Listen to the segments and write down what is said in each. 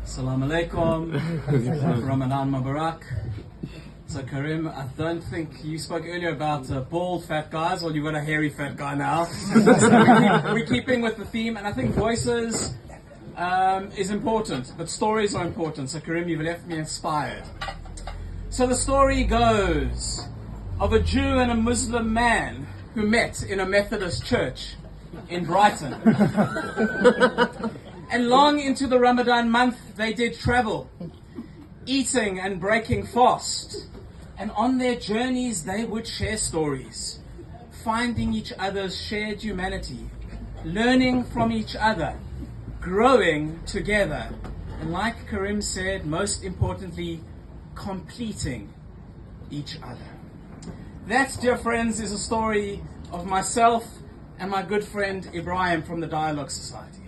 Assalamu alaikum. Ramadan Mubarak. So Karim, I don't think you spoke earlier about bald fat guys. Well, you've got a hairy fat guy now. So we're keeping with the theme, and I think voices is important, but stories are important. So Karim, you've left me inspired. So the story goes of a Jew and a Muslim man who met in a Methodist church in Brighton. And long into the Ramadan month, they did travel, eating and breaking fast. And on their journeys, they would share stories, finding each other's shared humanity, learning from each other, growing together. And like Karim said, most importantly, completing each other. That, dear friends, is a story of myself and my good friend Ibrahim from the Dialogue Society.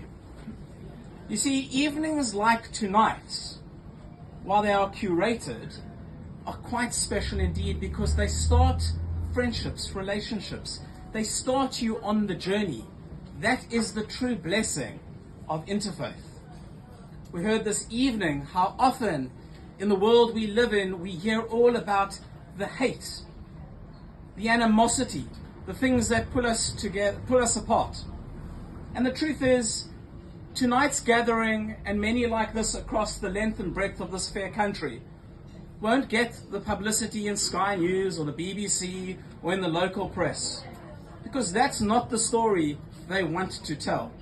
You see, evenings like tonight, while they are curated, are quite special indeed because they start friendships, relationships. They start you on the journey. That is the true blessing of interfaith. We heard this evening how often in the world we live in, we hear all about the hate, the animosity, the things that pull us together, pull us apart. And the truth is, tonight's gathering, and many like this across the length and breadth of this fair country, won't get the publicity in Sky News or the BBC or in the local press, because that's not the story they want to tell.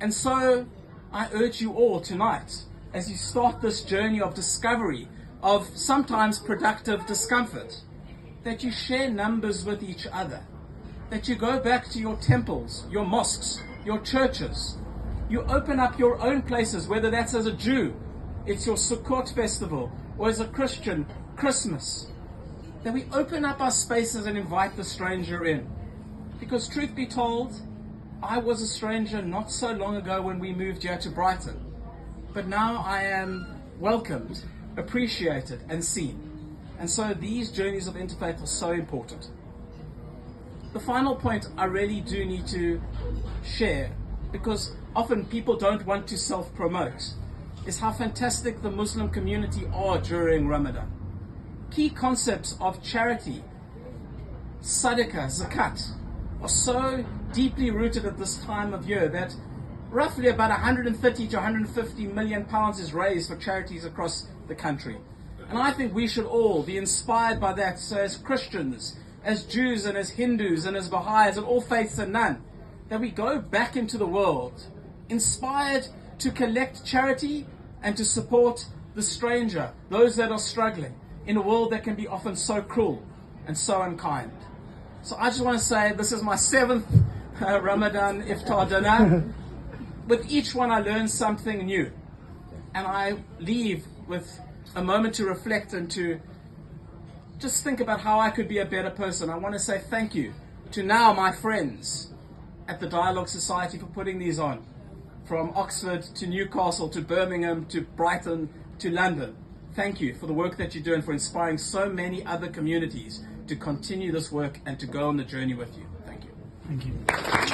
And so I urge you all tonight, as you start this journey of discovery, of sometimes productive discomfort, that you share numbers with each other, that you go back to your temples, your mosques, your churches. You open up your own places, whether that's as a Jew, it's your Sukkot festival, or as a Christian, Christmas. That we open up our spaces and invite the stranger in. Because truth be told, I was a stranger not so long ago when we moved here to Brighton. But now I am welcomed, appreciated, and seen. And so these journeys of interfaith are so important. The final point I really do need to share, because often people don't want to self-promote, is how fantastic the Muslim community are during Ramadan. Key concepts of charity, sadaqah, zakat, are so deeply rooted at this time of year that roughly about 130 to 150 million pounds is raised for charities across the country. And I think we should all be inspired by that. So as Christians, as Jews and as Hindus and as Baha'is and all faiths and none, that we go back into the world inspired to collect charity and to support the stranger, those that are struggling in a world that can be often so cruel and so unkind. So I just want to say this is my 7th Ramadan Iftar dinner. With each one I learn something new, and I leave with a moment to reflect and to just think about how I could be a better person. I want to say thank you to now my friends at the Dialogue Society for putting these on, from Oxford to Newcastle to Birmingham to Brighton to London. Thank you for the work that you do and for inspiring so many other communities to continue this work and to go on the journey with you. Thank you. Thank you.